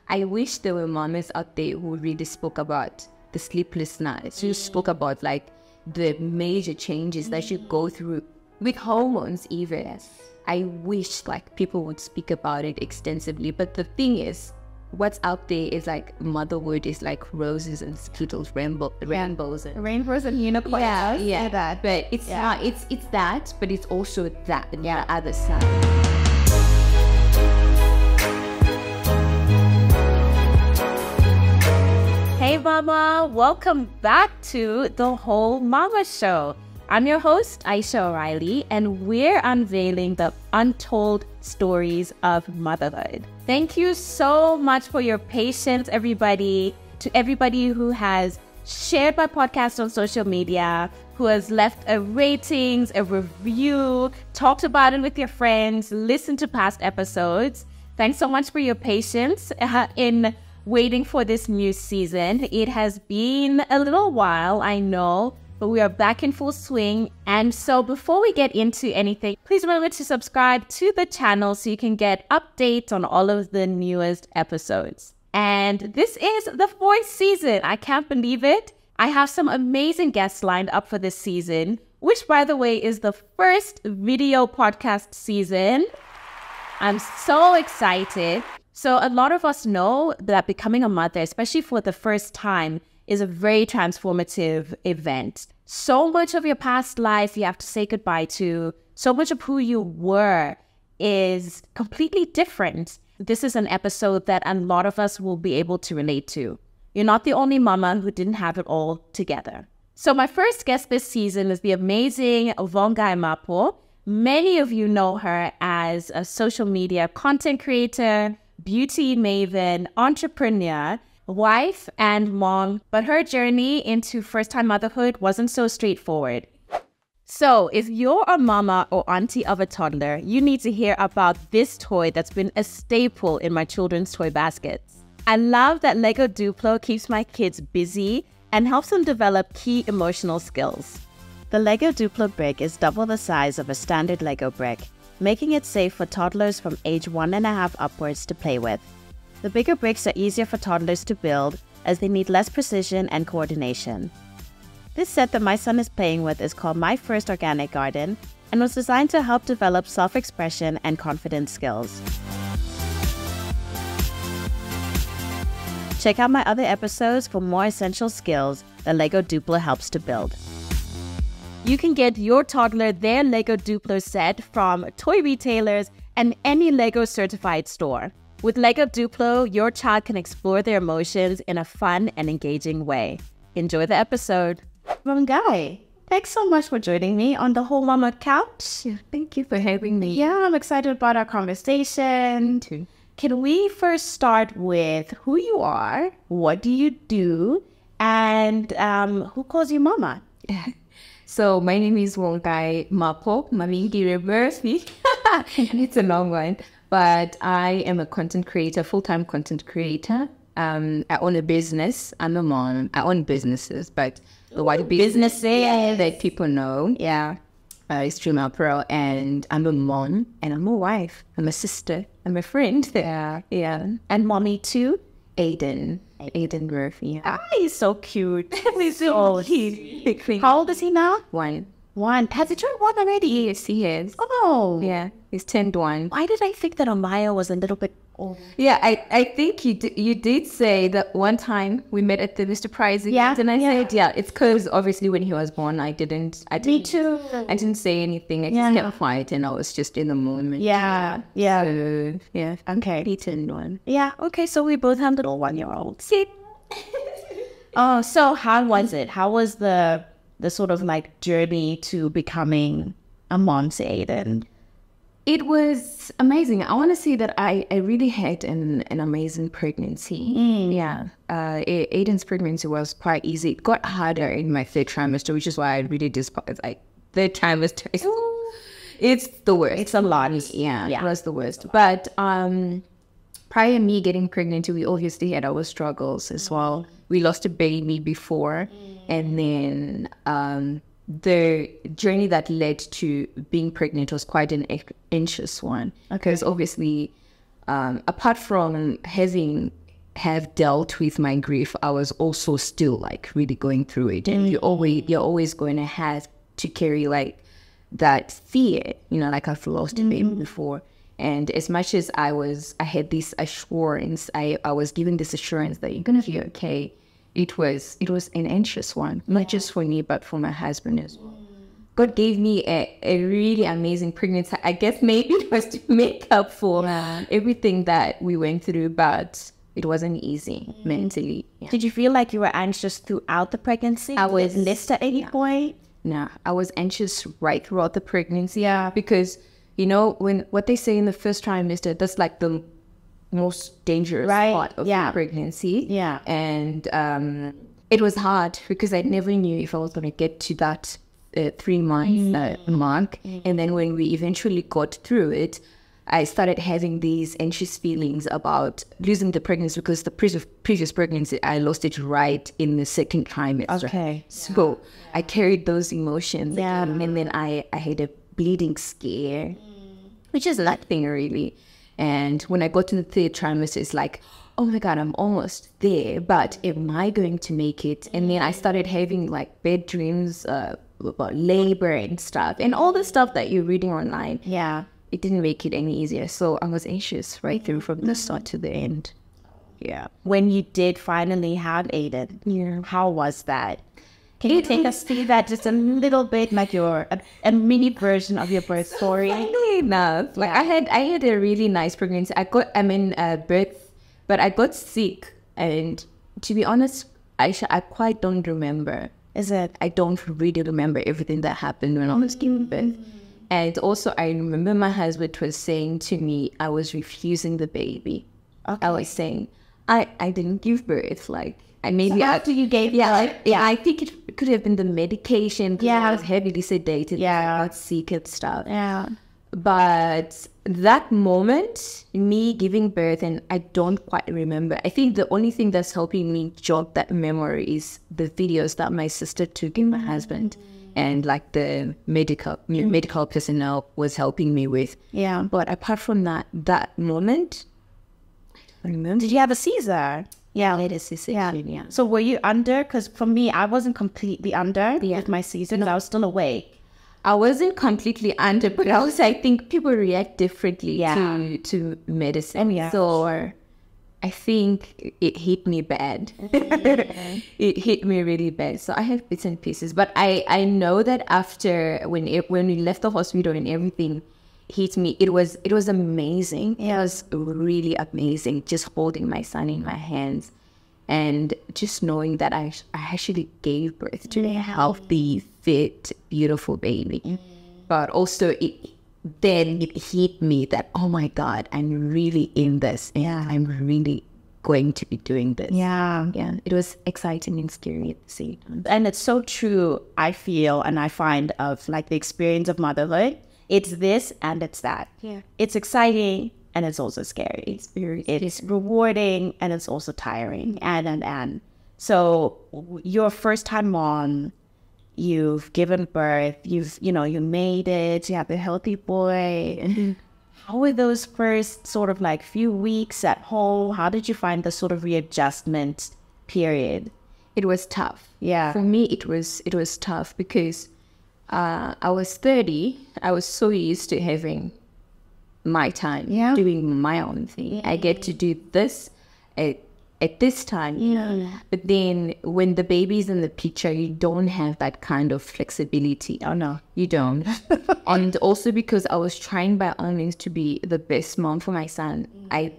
I wish there were moms out there who really spoke about the sleepless nights, who spoke about like the major changes that you go through with hormones even. I wish like people would speak about it extensively. But the thing is, what's out there is like motherhood is like roses and skittles, rainbows and unicorns. Yeah. That. But it's not. It's that, but it's also that the other side. Hey mama, welcome back to the Whole Mama Show. I'm your host, Aisha O'Reilly, and we're unveiling the untold stories of motherhood. Thank you so much for your patience, everybody. To everybody who has shared my podcast on social media, who has left a ratings, a review, talked about it with your friends, listened to past episodes. Thanks so much for your patience in waiting for this new season. It has been a little while, I know, but we are back in full swing. And so before we get into anything, please remember to subscribe to the channel so you can get updates on all of the newest episodes. And this is the 4th season. I can't believe it. I have some amazing guests lined up for this season, which by the way is the first video podcast season. I'm so excited. So a lot of us know that becoming a mother, especially for the first time, is a very transformative event. So much of your past life you have to say goodbye to. So much of who you were is completely different. This is an episode that a lot of us will be able to relate to. You're not the only mama who didn't have it all together. So my first guest this season is the amazing Vongai Mapho. Many of you know her as a social media content creator, beauty maven, entrepreneur, wife, and mom, but her journey into first-time motherhood wasn't so straightforward. So if you're a mama or auntie of a toddler, you need to hear about this toy that's been a staple in my children's toy baskets. I love that Lego Duplo keeps my kids busy and helps them develop key emotional skills. The Lego Duplo brick is double the size of a standard Lego brick, making it safe for toddlers from age 1.5 upwards to play with. The bigger bricks are easier for toddlers to build as they need less precision and coordination. This set that my son is playing with is called My First Organic Garden and was designed to help develop self-expression and confidence skills. Check out my other episodes for more essential skills that Lego Duplo helps to build. You can get your toddler their Lego Duplo set from toy retailers and any Lego certified store. With Lego Duplo, your child can explore their emotions in a fun and engaging way. Enjoy the episode. Vongai, thanks so much for joining me on the Whole Mama Couch. Yeah, thank you for having me. Yeah, I'm excited about our conversation. Me too. Can we first start with who you are, what do you do, and who calls you mama? So my name is Vongai Mapho, Mamingi Reverse. It's a long one, but I am a content creator, full-time content creator. I own a business. I'm a mom. I own businesses, but the white businesses that people know, is Stream Apparel, and I'm a mom, and I'm a wife. I'm a sister. I'm a friend. Yeah. And mommy too? Aiden Murphy. Ah, he's so cute. He's so cute. How old is he now? One. Has he turned 1 already? Yes, he is. Oh. Yeah, he's turned 1. Why did I think that Amaya was a little bit old? Yeah, I think you did say that one time we met at the Mr. Prize event, and I said, it's because obviously when he was born, I didn't. Me too. I didn't say anything. I just kept quiet, and I was just in the moment. Yeah. So, Okay. He turned 1. Yeah. Okay. So we both have little 1-year-olds. Oh, so how was it? How was the sort of like journey to becoming a mom to Aiden? It was amazing. I want to say that I really had an amazing pregnancy. Yeah. Aiden's pregnancy was quite easy. It got harder in my 3rd trimester, which is why I really despise, like, 3rd trimester. It's the worst. It's a lot. Yeah, it was the worst. But prior to me getting pregnant, we obviously had our struggles as well. We lost a baby before, and then the journey that led to being pregnant was quite an anxious one. Because obviously, apart from having have dealt with my grief, I was also still like really going through it. And you're always going to have to carry like that fear, you know, like I've lost a baby before. And as much as I had this assurance, I was given this assurance that you're going to be okay. It was an anxious one, not just for me, but for my husband as well. God gave me a really amazing pregnancy. I guess maybe it was to make up for everything that we went through, but it wasn't easy mentally. Yeah. Did you feel like you were anxious throughout the pregnancy? I was. List at any point? No, I was anxious right throughout the pregnancy. Yeah. Because, you know, what they say in the first trimester, that's like the most dangerous part of the pregnancy. Yeah. And it was hard because I never knew if I was going to get to that 3 months mark. And then when we eventually got through it, I started having these anxious feelings about losing the pregnancy, because the previous pregnancy, I lost it right in the second trimester. Okay. So I carried those emotions. Yeah. And then I had a bleeding scare, which is nothing really. And when I got to the third trimester, it's like, oh my God, I'm almost there, but am I going to make it? And then I started having like bad dreams about labor and stuff, and all the stuff that you're reading online. Yeah. It didn't make it any easier. So I was anxious right through from the start to the end. Yeah. When you did finally have Aiden, how was that? Can you take us through that just a little bit, like a mini version of your birth story? Funny enough, like I had a really nice pregnancy. Birth, but I got sick, and to be honest, Aisha, I quite don't remember. Is it? I don't really remember everything that happened when I was giving birth. And also, I remember my husband was saying to me, I was refusing the baby. Okay. I was saying, I didn't give birth. Like, after you gave birth? I think it could have been the medication. Yeah. I was heavily sedated. Yeah. I got sick and stuff. Yeah. But that moment, me giving birth, and I don't quite remember. I think the only thing that's helping me jog that memory is the videos that my sister took in my husband. And like the medical personnel was helping me with. Yeah. But apart from that moment, I don't remember. Did you have a Caesar? Yeah, I had a C-section, yeah. So were you under? Because for me, I wasn't completely under with my Caesar, because I was still awake. I wasn't completely under, but also I think people react differently to medicine. Yeah. So I think it hit me bad. It hit me really bad. So I have bits and pieces. But I know that after, when we left the hospital and everything hit me, it was amazing. It was really amazing, just holding my son in my hands and just knowing that I actually gave birth to a healthy, fit, beautiful baby. But also then it hit me that, oh my God, I'm really in this. And I'm really going to be doing this. Yeah. It was exciting and scary at the same time. And it's so true, I feel, and I find, of like the experience of motherhood. It's this and it's that. Yeah. It's exciting and it's also scary. It's rewarding and it's also tiring. And. So you're a first-time mom. You've given birth, you made it, you have a healthy boy. How were those first sort of like few weeks at home? How did you find the sort of readjustment period? It was tough. Yeah. For me, it was tough because I was 30. I was so used to having my time, doing my own thing. I get to do this at this time. But then when the baby's in the picture, you don't have that kind of flexibility. Oh no, you don't. And also because I was trying by all means to be the best mom for my son, I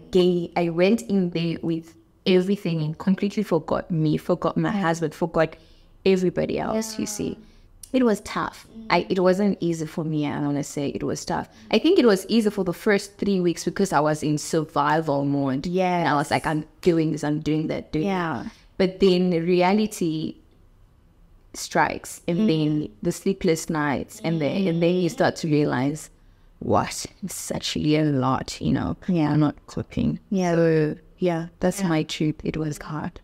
went in there with everything and completely forgot me, forgot my husband, forgot everybody else. You see, it was tough. It wasn't easy for me. I want to say it was tough. I think it was easy for the first 3 weeks because I was in survival mode. Yeah, and I was like, I'm doing this, I'm doing that, that. But then reality strikes, and then the sleepless nights, and then you start to realize, what? It's actually a lot, I'm not coping. So that's my truth. It was hard.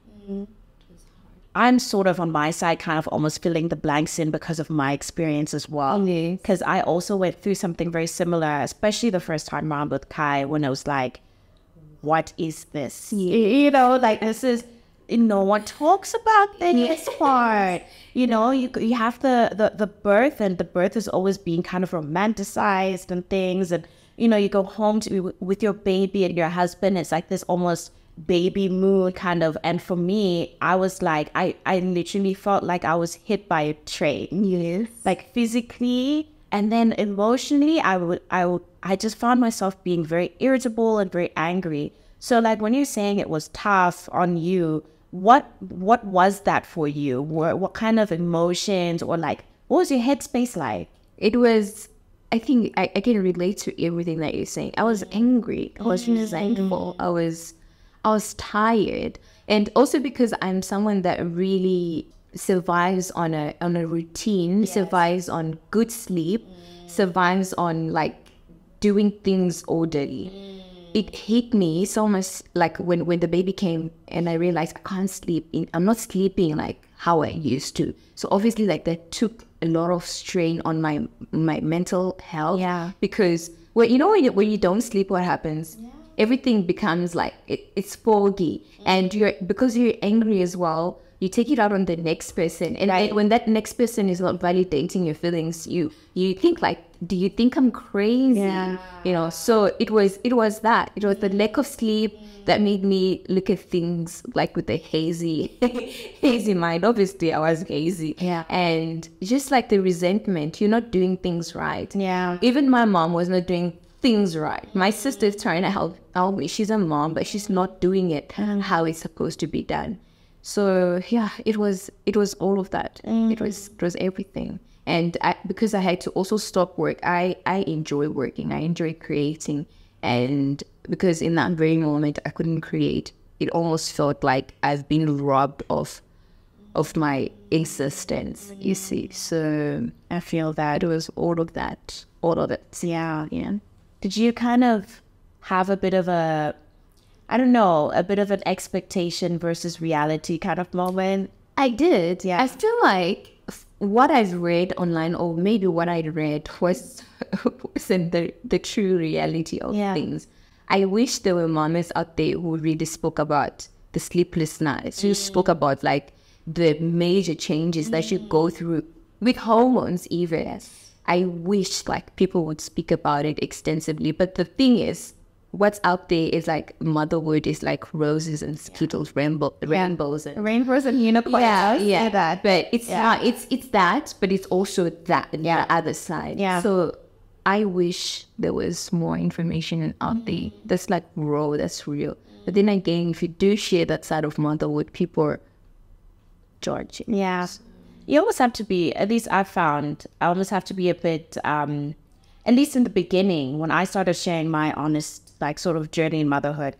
I'm sort of on my side kind of almost filling the blanks in because of my experience as well. Because I also went through something very similar, especially the first time around with Kai, when I was like, what is this? You know, like this is, no one talks about this part. You know, you have the birth, and the birth is always being kind of romanticized and things. And, you know, you go home to be with your baby and your husband. It's like this almost baby moon kind of. And for me, I was like, I literally felt like I was hit by a train. Yes. Like physically, and then emotionally, I just found myself being very irritable and very angry. So like when you're saying it was tough on you, what was that for you? What kind of emotions, or like, what was your headspace like? It was, I think I can relate to everything that you're saying. I was angry. I was resentful. I was tired. And also because I'm someone that really survives on a routine, survives on good sleep, survives on like doing things orderly. It hit me so much, like when the baby came and I realized I can't sleep. I'm not sleeping like how I used to. So obviously like that took a lot of strain on my mental health. Yeah. Because when you don't sleep, what happens? Yeah. Everything becomes like it's foggy, and because you're angry as well, you take it out on the next person, and when that next person is not validating your feelings, you think like, do you think I'm crazy? Yeah. You know, so it was the lack of sleep that made me look at things like with a hazy mind. Obviously I was hazy. Yeah. And just like the resentment, you're not doing things right. Yeah. Even my mom was not doing things right. My sister's trying to help me. She's a mom, but she's not doing it how it's supposed to be done. So yeah, it was all of that. It was everything. And because I had to also stop work, I enjoy working. I enjoy creating. And because in that very moment I couldn't create, it almost felt like I've been robbed of my existence, you see. So I feel that. it was all of that. All of it. Yeah. Did you kind of have a bit of an expectation versus reality kind of moment? I did. Yeah. I feel like what I've read online, or maybe what I read, wasn't the true reality of things. I wish there were mamas out there who really spoke about the sleepless nights, who spoke about like the major changes that you go through with hormones even. Yes. I wish like people would speak about it extensively. But the thing is, what's out there is like motherhood is like roses and skittles, rainbows and unicorns. Yeah. That. But it's not. It's that, but it's also that the other side. Yeah. So I wish there was more information out there that's like raw, that's real. But then again, if you do share that side of motherhood, people are judging. Yeah. You almost have to be, at least I found, I almost have to be a bit, at least in the beginning, when I started sharing my honest, like, sort of journey in motherhood,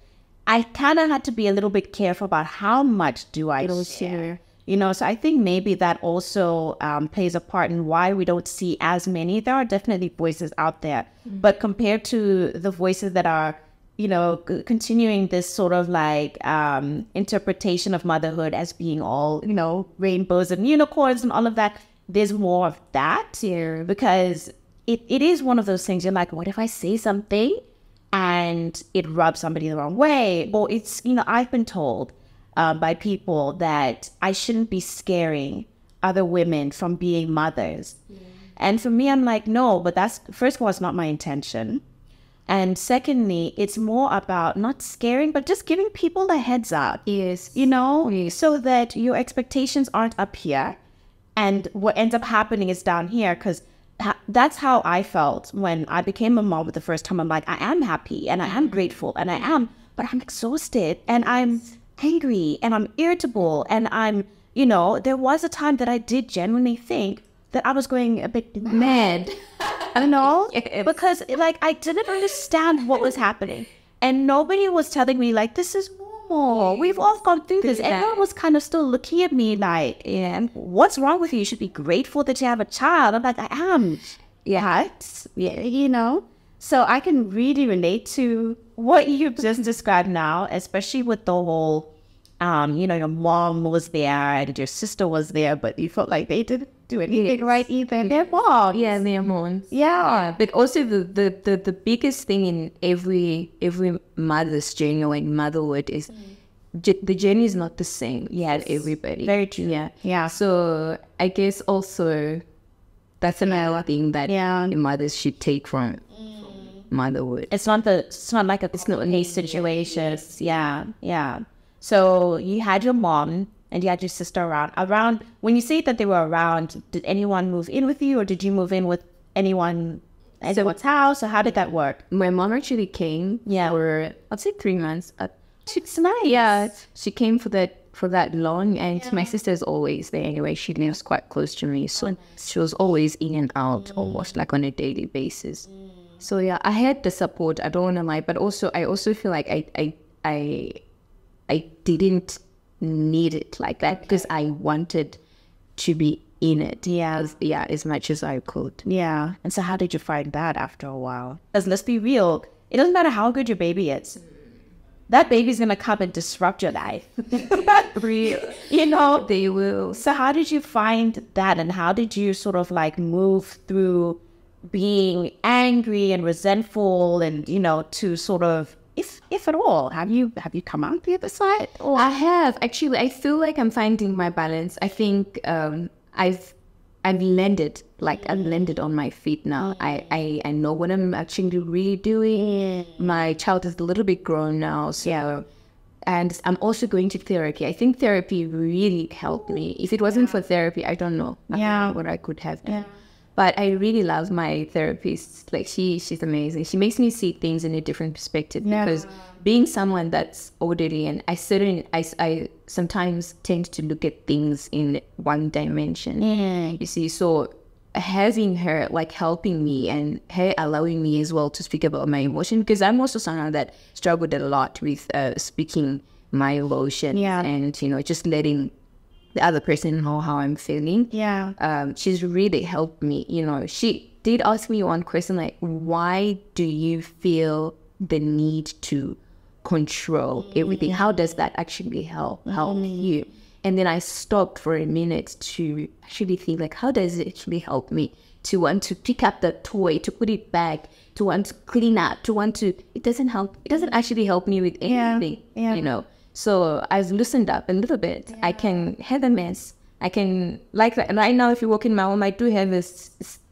I kind of had to be a little bit careful about how much do I share. You know, so I think maybe that also plays a part in why we don't see as many. There are definitely voices out there, but compared to the voices that are, you know, continuing this sort of like interpretation of motherhood as being all, you know, rainbows and unicorns and all of that, there's more of that here, because it is one of those things. You're like, what if I say something and it rubs somebody the wrong way? Or it's, you know, I've been told by people that I shouldn't be scaring other women from being mothers. And for me, I'm like, no, but that's, first of all, it's not my intention. And secondly, it's more about not scaring, but just giving people a heads up. Yes. You know, so that your expectations aren't up here and what ends up happening is down here. Because that's how I felt when I became a mom for the first time. I'm like, I am happy and I am grateful and I am, but I'm exhausted and I'm angry and I'm irritable and I'm, you know, there was a time that I did genuinely think that I was going a bit mad. I don't know, because like I didn't understand what was happening, and nobody was telling me like, this is normal. We've all gone through this. Everyone was kind of still looking at me like, what's wrong with you? You should be grateful that you have a child. I'm like, I am. Yeah, you know. So I can really relate to what you've just described now, especially with the whole, you know, your mom was there and your sister was there, but you felt like they didn't do anything right either. They're moms. Yeah, they're moms. Yeah. But also the biggest thing in every mother's journey or in motherhood is the journey is not the same. Yeah, everybody. Very true. Yeah. Yeah. So I guess also that's another thing that mothers should take from motherhood. It's not like it's not a situation. Yeah. Yeah. So you had your mom and you had your sister around. When you say that they were around, did anyone move in with you, or did you move in with anyone's house, or how did that work? My mom actually came for, I'd say 3 months. It's nice. Yeah, she came for that long, and my sister's always there anyway. She lives quite close to me, so she was always in and out, almost like on a daily basis. So yeah, I had the support. I don't want to lie, but also I also feel like I didn't need it like that because I wanted to be in it. As much as I could. Yeah. And so how did you find that after a while? Because let's be real, it doesn't matter how good your baby is. That baby's gonna come and disrupt your life. You know, they will. So how did you find that, and how did you sort of like move through being angry and resentful, and to sort of, if at all, have you come out the other side? Or? I have actually. I feel like I'm finding my balance. I think I've landed, I've landed on my feet now. I know what I'm actually really doing. My child is a little bit grown now, so and I'm also going to therapy. I think therapy really helped me. If it wasn't for therapy, I don't know what I could have done. But I really love my therapist. Like she's amazing. She makes me see things in a different perspective because being someone that's elderly, and I sometimes tend to look at things in one dimension. You see, so having her helping me and her allowing me as well to speak about my emotion, because I'm also someone that struggled a lot with speaking my emotion and just letting the other person know how I'm feeling. She's really helped me. She did ask me one question, like, why do you feel the need to control everything? How does that actually help you? And then I stopped for a minute to actually think, like, how does it actually help me to want to pick up the toy, to put it back, to want to clean up, it doesn't actually help me with anything, So I've loosened up a little bit. I can have a mess. I can, like right now, if you walk in my home, I do have a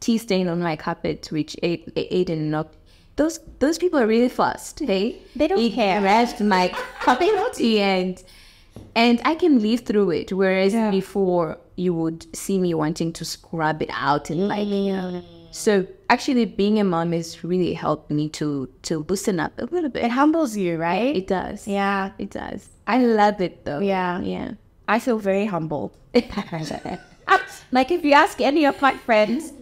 tea stain on my carpet, which Aiden knocked. Those people are really fast, hey? They don't care. Rashed my carpet and I can live through it. Whereas before, you would see me wanting to scrub it out and So actually, being a mom has really helped me to loosen up a little bit. It humbles you, right? It does. Yeah, it does. I love it though. Yeah. I feel very humbled. Like if you ask any of my friends,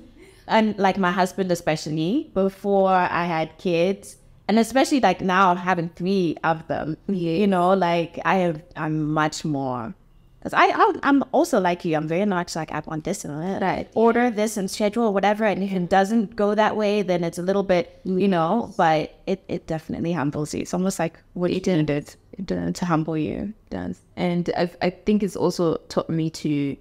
and like my husband especially, before I had kids, and especially like now having 3 of them, I'm much more. Because I'm also like you. I'm very much like, I want this and that. Order this and schedule whatever. And if it doesn't go that way, then it's a little bit, but it definitely humbles you. It's almost like what you did to humble you. It does. And I think it's also taught me to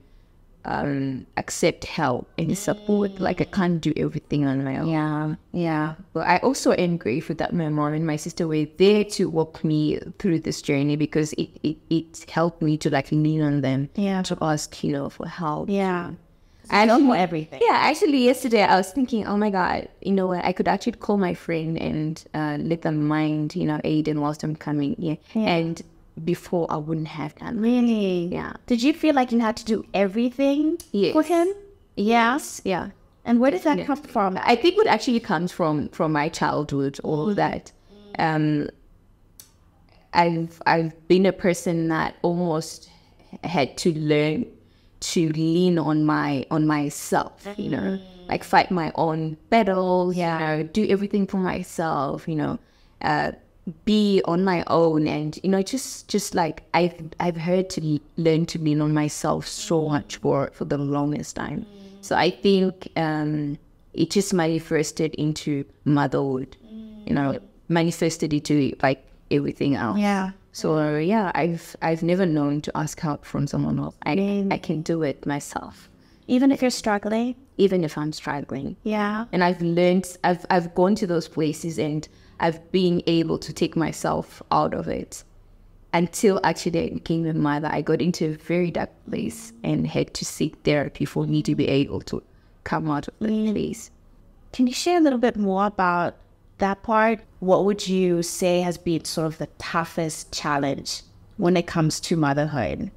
accept help and support. Like I can't do everything on my own. Yeah. But I also am grateful that my mom and my sister were there to walk me through this journey, because it helped me to lean on them to ask for help. I don't know everything. Actually yesterday I was thinking, oh my God, I could actually call my friend and let them mind Aiden whilst I'm coming. And before I wouldn't have done. Really? Yeah. Did you feel like you had to do everything for him? Yes. Yeah. And where did that come from? I think it actually comes from my childhood, all of that. I've been a person that almost had to learn to lean on myself, like fight my own battles, do everything for myself, be on my own, and just like I've had to learn to lean on myself so much for the longest time. So I think it just manifested into motherhood, manifested into like everything else. So I've never known to ask help from someone else. I can do it myself. Even if you're struggling? Even if I'm struggling. Yeah. And I've gone to those places and I've been able to take myself out of it. Until actually I became a mother, I got into a very dark place and had to seek therapy for me to be able to come out of that place. Can you share a little bit more about that part? What would you say has been sort of the toughest challenge when it comes to motherhood?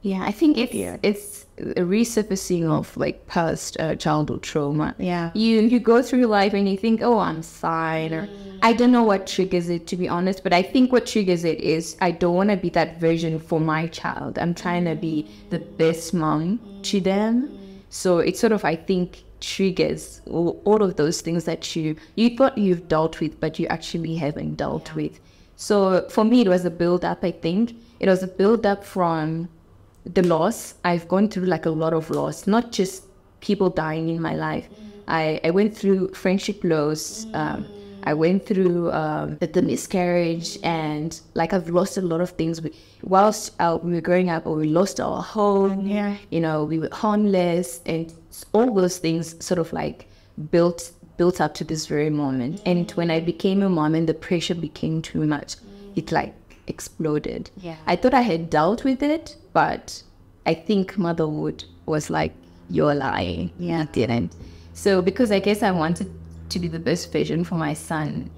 Yeah, I think it's a resurfacing of like past childhood trauma. Yeah. You go through life and you think, oh, I'm fine. Or I don't know what triggers it, to be honest. But I think what triggers it is I don't want to be that version for my child. I'm trying to be the best mom to them. So it's sort of, I think, triggers all of those things that you thought you've dealt with, but you actually haven't dealt with. So for me, it was a build-up, I think. It was a build-up from the loss. I've gone through like a lot of loss, not just people dying in my life. I went through friendship loss. I went through the miscarriage, and like I've lost a lot of things. Whilst we were growing up, we lost our home. Yeah. You know, we were homeless, and all those things sort of like built up to this very moment. And when I became a mom and the pressure became too much, it like exploded. Yeah. I thought I had dealt with it, but I think motherhood was like, you're lying. Yeah. I didn't. So because I guess I wanted to be the best version for my son,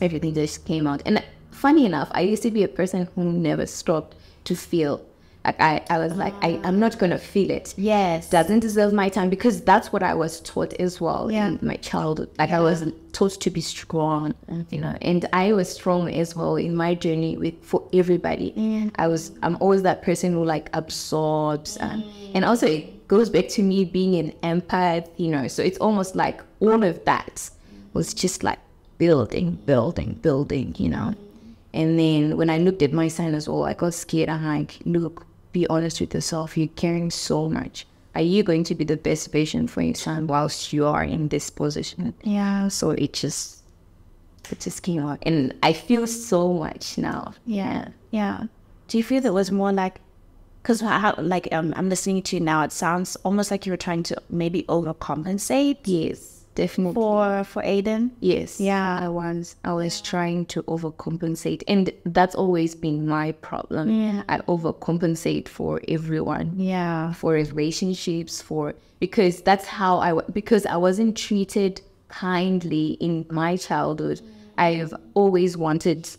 everything just came out. And funny enough, I used to be a person who never stopped to feel. Like I was like, I'm not going to feel it. Yes. Doesn't deserve my time, because that's what I was taught as well in my childhood. Like I was taught to be strong, you know, and I was strong as well in my journey for everybody. I'm always that person who like absorbs, and also it goes back to me being an empath, you know, so it's almost like all of that was just like building, you know. And then when I looked at my son as well, I got scared. I'm like, look, be honest with yourself. You're caring so much. Are you going to be the best version for your son whilst you are in this position? Yeah. So it just came out. And I feel so much now. Yeah. Yeah. Do you feel that was more like, because I'm listening to you now, it sounds almost like you were trying to maybe overcompensate? Yes. Definitely. For Aiden? Yes. Yeah. I was trying to overcompensate, and that's always been my problem. Yeah. I overcompensate for everyone. Yeah. For relationships, because that's how because I wasn't treated kindly in my childhood. I've always wanted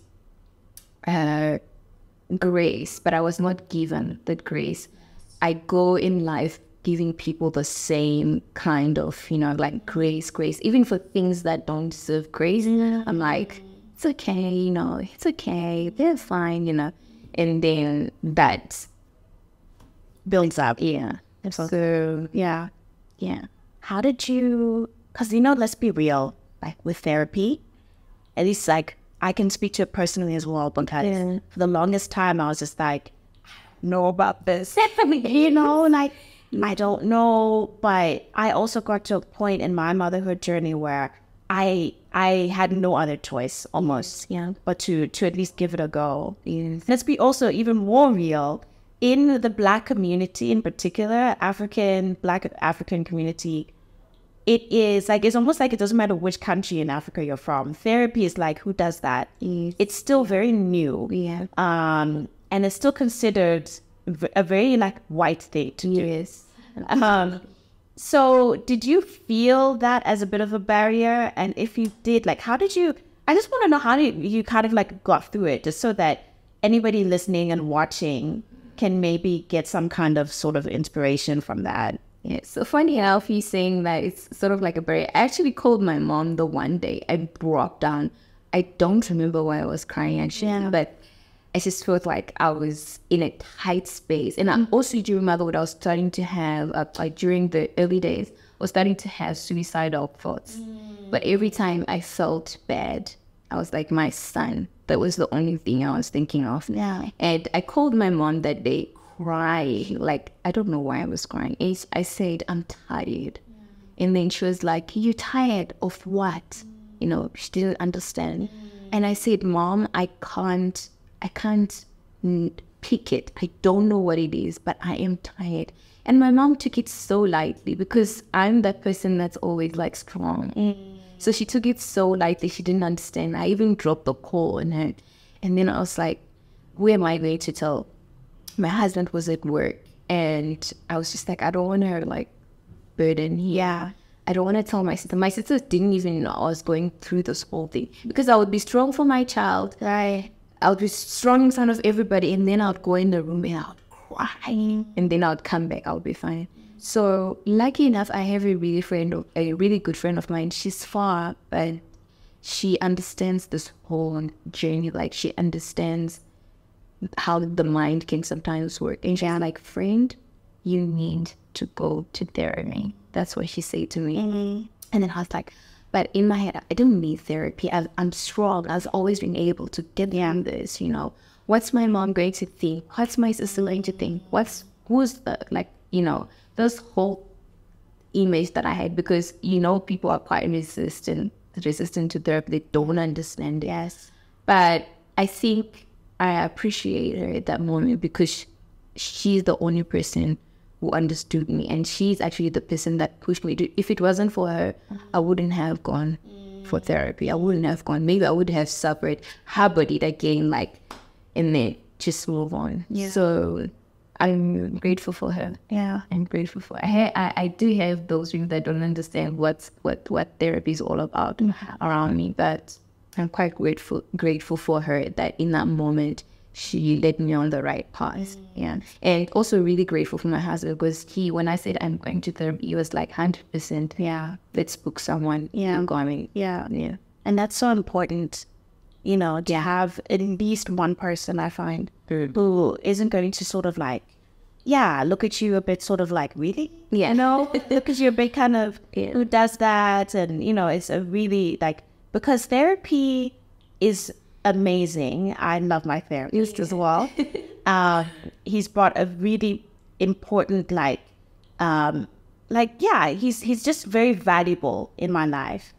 grace, but I was not given that grace. I go in life giving people the same kind of, you know, like grace, even for things that don't deserve grace. I'm like, it's okay, you know, it's okay, they're fine, you know. And then that builds up. Yeah. So, yeah. How did you, because, you know, let's be real, like with therapy, at least like I can speak to it personally as well, because for the longest time I was just like, I don't know about this. You know, like, I don't know, but I also got to a point in my motherhood journey where I had no other choice almost, but to at least give it a go. Yes. Let's be also even more real. In the Black community in particular, Black African community, it is like, it's almost like it doesn't matter which country in Africa you're from. Therapy is like, who does that? Yes. It's still very new. Yeah. And it's still considered a very like white thing to do. Yes. So did you feel that as a bit of a barrier? And if you did, like, I just want to know how you kind of like got through it, just so that anybody listening and watching can maybe get some kind of sort of inspiration from that. Yeah, so funny enough, you saying that it's sort of like a barrier. I actually called my mom the one day. I broke down. I don't remember why I was crying actually, but I just felt like I was in a tight space. And I also do remember what I was starting to have, like during the early days, I was starting to have suicidal thoughts. But every time I felt bad, I was like, my son, that was the only thing I was thinking of. Yeah. And I called my mom that day crying. Like, I don't know why I was crying. I said, I'm tired. And then she was like, you're tired of what? You know, she didn't understand. And I said, Mom, I can't pick it. I don't know what it is, but I am tired. And my mom took it so lightly because I'm that person that's always like strong. So she took it so lightly. She didn't understand. I even dropped the call on her. And then I was like, who am I going to tell? My husband was at work. And I was just like, I don't want to like burden. Yeah. I don't want to tell my sister. My sister didn't even know I was going through this whole thing. Because I would be strong for my child. Right. I would be strong in front of everybody. And then I would go in the room and I would cry. And then I would come back. I would be fine. So lucky enough, I have a really good friend of mine. She's far, but she understands this whole journey. Like she understands how the mind can sometimes work. And she's like, friend, you need to go to therapy. That's what she said to me. And then I was like, but in my head, I don't need therapy. I'm strong. I've always been able to get through this, you know. What's my mom going to think? What's my sister going to think? Who's the, like, you know, this whole image that I had, because, you know, people are quite resistant to therapy. They don't understand it. Yes. But I think I appreciate her at that moment because she's the only person who understood me. And she's actually the person that pushed me. If it wasn't for her, I wouldn't have gone for therapy. I wouldn't have gone. Maybe I would have suffered, harbored it again, like, and then just move on. Yeah. So I'm grateful for her. Yeah, I'm grateful for her. I do have those people that don't understand what therapy is all about around me, but I'm quite grateful for her that in that moment she led me on the right path. Yeah, and also really grateful for my husband because when I said I'm going to therapy, he was like 100%. Yeah, let's book someone. Yeah, going. Yeah, and that's so important. You know, to have at least one person, I find, who isn't going to sort of like, look at you a bit sort of like, really? Yeah. You know, look at you a bit kind of, who does that? And, you know, it's a really like, because therapy is amazing. I love my therapist as well. He's brought a really important, he's just very valuable in my life.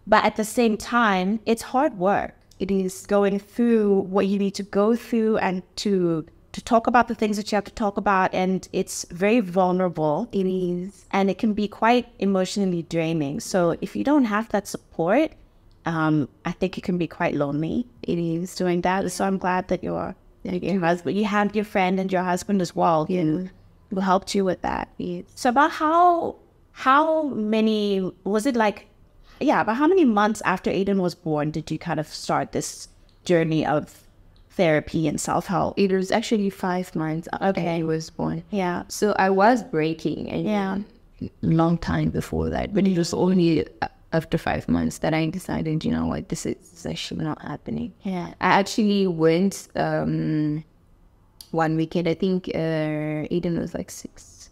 But at the same time, it's hard work. It is going through what you need to go through and to talk about the things that you have to talk about. And it's very vulnerable. It is. And it can be quite emotionally draining. So if you don't have that support, I think it can be quite lonely. It is doing that. So I'm glad that your husband, you had your friend and your husband as well who helped you with that. Yes. So about how many, was it like, but how many months after Aiden was born did you kind of start this journey of therapy and self-help? It was actually 5 months after he was born. Yeah. So I was breaking a long time before that, but it was only after 5 months that I decided, you know what, this is actually not happening. Yeah. I actually went one weekend. I think Aiden was like 6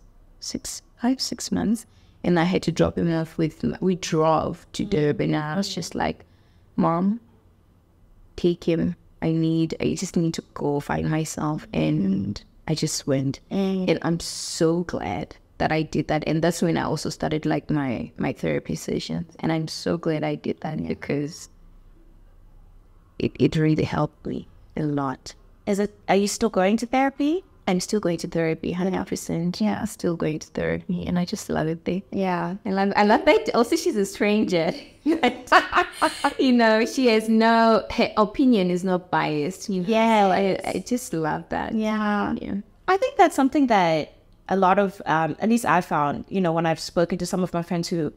months. And I had to drop him off we drove to Durban. And I was just like, Mom, take him. I just need to go find myself. And I just went. And I'm so glad that I did that. And that's when I also started like my therapy sessions. And I'm so glad I did that because it really helped me a lot. Are you still going to therapy? I'm still going to therapy, 100%. Yeah, still going to therapy, and I just love it there. Yeah, I love that. Also, she's a stranger. You know, her opinion is not biased. You know? Yeah, I just love that. Yeah. I think that's something that a lot of, at least I found, you know, when I've spoken to some of my friends who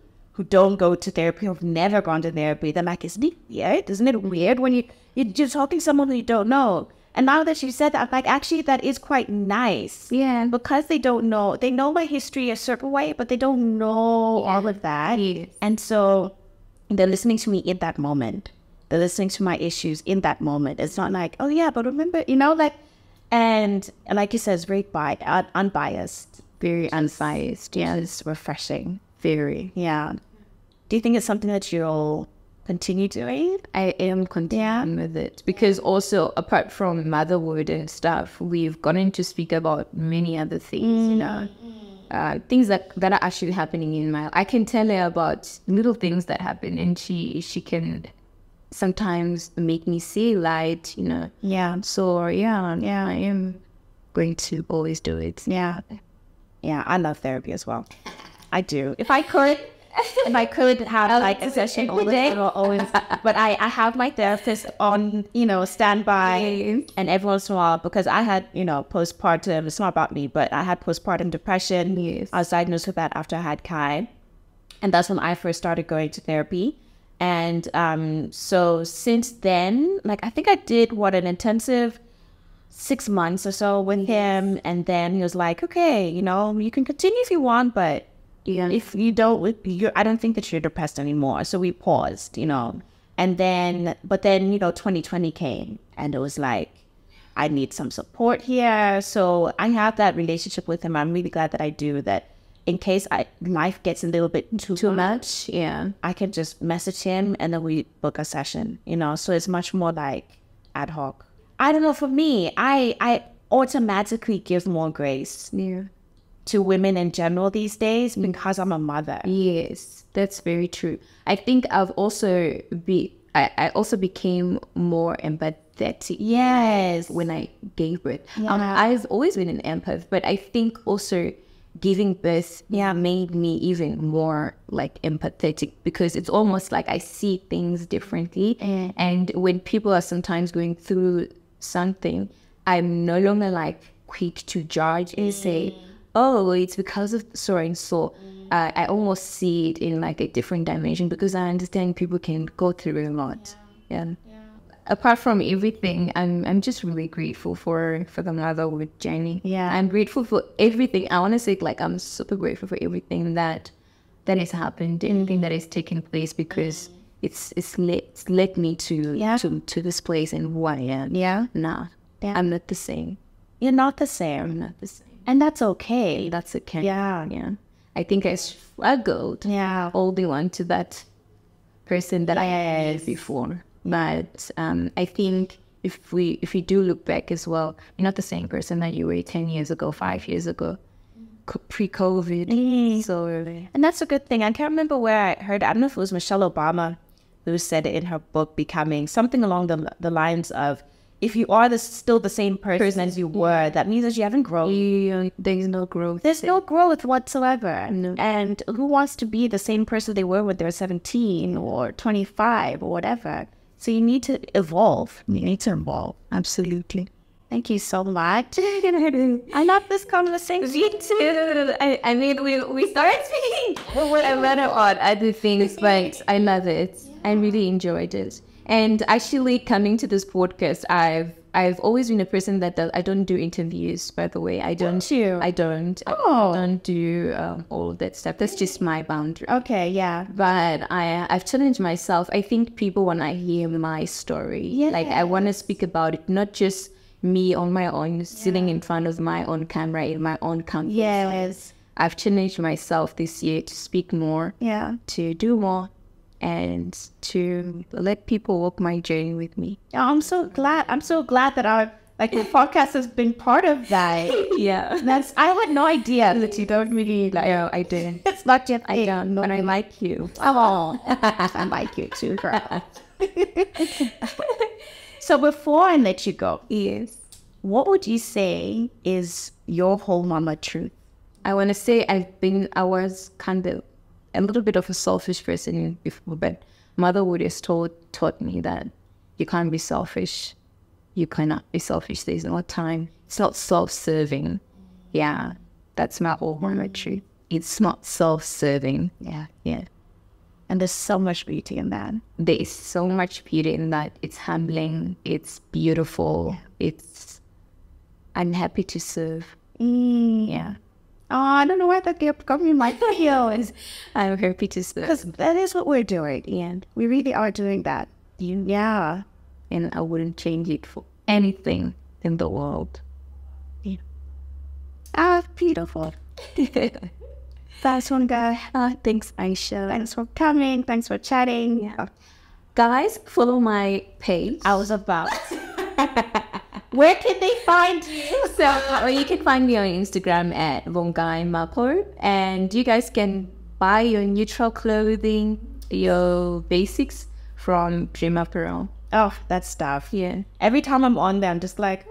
don't go to therapy, who've never gone to therapy, they're like, isn't it weird? Isn't it weird when you're talking to someone who you don't know? And now that you said that, I'm like, actually, that is quite nice. Yeah. Because they don't know. They know my history a certain way, but they don't know all of that. Yes. And so they're listening to me in that moment. They're listening to my issues in that moment. It's not like, oh, yeah, but remember, you know, like, and like you said, it's very unbiased. Very unbiased. Yeah, it's refreshing. Very. Yeah. Do you think it's something that you'll continue doing? I am continuing with it because also apart from motherhood and stuff, we've gotten to speak about many other things, you know, things that are actually happening in my life. I can tell her about little things that happen and she can sometimes make me see light, you know. Yeah. So yeah, I am going to always do it. Yeah. Yeah, I love therapy as well. I do. If I could have like a session all day, I will always, but I have my therapist on, you know, standby and every once in a while, because I had, you know, postpartum, it's not about me, but I had postpartum depression. Yes. I was diagnosed with that after I had Kai. And that's when I first started going to therapy. And so since then, like, I think I did an intensive 6 months or so with him. And then he was like, okay, you know, you can continue if you want, but if you don't, I don't think that you're depressed anymore. So we paused, you know. And then, but then, you know, 2020 came and it was like, I need some support here. So I have that relationship with him. I'm really glad that I do that. In case life gets a little bit too much, I can just message him and then we book a session, you know. So it's much more like ad hoc. I don't know, for me, I automatically give more grace to women in general these days because I'm a mother. Yes, that's very true. I think I also became more empathetic. Yes. When I gave birth. Yeah. I've always been an empath, but I think also giving birth made me even more like empathetic, because it's almost like I see things differently. And when people are sometimes going through something, I'm no longer like quick to judge and say, oh, it's because of so and so. I almost see it in like a different dimension, because I understand people can go through a lot. Apart from everything, I'm just really grateful for the motherhood journey. I'm grateful for everything. I want to say, like, I'm super grateful for everything that has happened, anything that has taken place, because it's led me to this place and who I am. Nah, I'm not the same. You're not the same. I'm not the same. And that's okay. That's okay. Yeah. I think I struggled holding on to that person that I was before. But I think if we do look back as well, you're not the same person that you were 10 years ago, 5 years ago, pre-COVID. So, and that's a good thing. I can't remember where I heard, I don't know if it was Michelle Obama who said it in her book, Becoming, something along the lines of, if you are still the same person as you were, that means that you haven't grown. There's no growth. There's no growth whatsoever. No. And who wants to be the same person they were when they were 17 or 25 or whatever? So you need to evolve. You need to evolve. Absolutely. Thank you so much. I love this conversation. Me too. I mean, we started speaking on other things, but I love it. I really enjoyed it. And actually, coming to this podcast, I've always been a person that I don't do interviews. By the way, I don't. I don't. Oh. I don't do all of that stuff. That's just my boundary. Okay, yeah. But I've challenged myself. I think people want to hear my story. Yes. Like, I want to speak about it, not just me on my own, sitting in front of my own camera in my own company. Yes. I've challenged myself this year to speak more. To do more. And to let people walk my journey with me. Oh, I'm so glad that our the podcast has been part of that. I had no idea that you don't really like. No, I didn't. It's not yet. I don't. But I like you. Oh, I like you too, girl. So before I let you go, what would you say is your whole mama truth? I want to say I was kind of a little bit of a selfish person before, but motherhood has taught me that you can't be selfish. You cannot be selfish. There's no time. It's not self-serving. Yeah, that's my whole mama truth. It's not self-serving. Yeah. And there's so much beauty in that. There is so much beauty in that. It's humbling. It's beautiful. I'm happy to serve. Yeah. Oh, I don't know why that kept coming in my feels. I'm happy to serve. Because that is what we're doing. And we really are doing that. Yeah. And I wouldn't change it for anything in the world. Yeah. Ah, beautiful. That's one guy. Thanks, Aisha. Thanks for coming. Thanks for chatting. Yeah. Guys, follow my page. I was about. Where can they find you? So you can find me on Instagram at Vongai Mapho, and you guys can buy your neutral clothing, your basics from Dream Apparel. Oh, that stuff. Yeah. Every time I'm on there, I'm just like,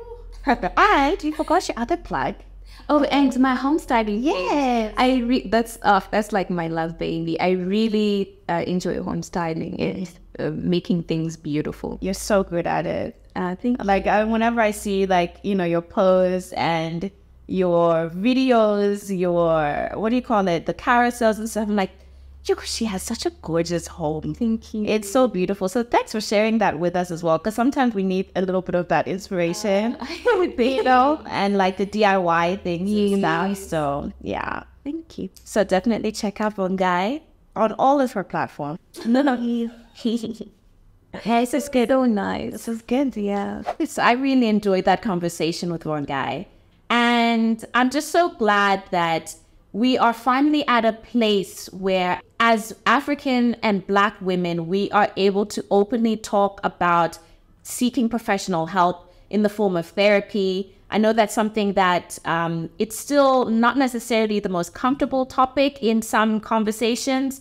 and you forgot your other plug. Oh, and my home styling. Yes. That's like my love baby. I really enjoy home styling and making things beautiful. You're so good at it. Think Like whenever I see like, you know, your posts and your videos, your, what do you call it? The carousels and stuff. I'm like, she has such a gorgeous home. Thank you. It's so beautiful. So thanks for sharing that with us as well. Because sometimes we need a little bit of that inspiration, you know, and like the DIY things and stuff. So yeah, Thank you. so definitely check out Vongai on all of her platforms. This is good. So nice. This is good, yeah. So I really enjoyed that conversation with Vongai. And I'm just so glad that we are finally at a place where, as African and Black women, we are able to openly talk about seeking professional help in the form of therapy. I know that's something that it's still not necessarily the most comfortable topic in some conversations,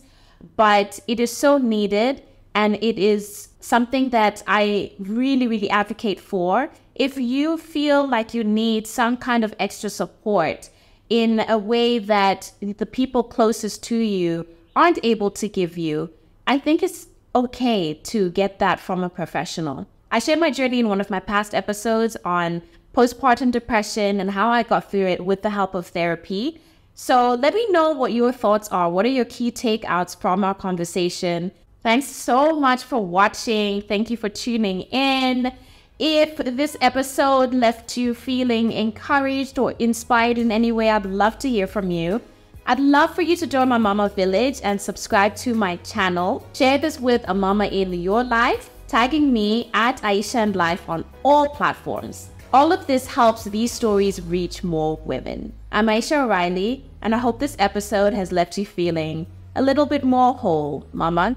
but it is so needed. And it is something that I really, really advocate for. If you feel like you need some kind of extra support in a way that the people closest to you aren't able to give you, I think it's okay to get that from a professional. I shared my journey in one of my past episodes on postpartum depression and how I got through it with the help of therapy. So let me know what your thoughts are. What are your key takeouts from our conversation? Thanks so much for watching. Thank you for tuning in. If this episode left you feeling encouraged or inspired in any way, I'd love to hear from you. I'd love for you to join my Mama Village and subscribe to my channel. Share this with a mama in your life, tagging me at Aisha and Life on all platforms. All of this helps these stories reach more women. I'm Aisha O'Reilly, and I hope this episode has left you feeling a little bit more whole, mama.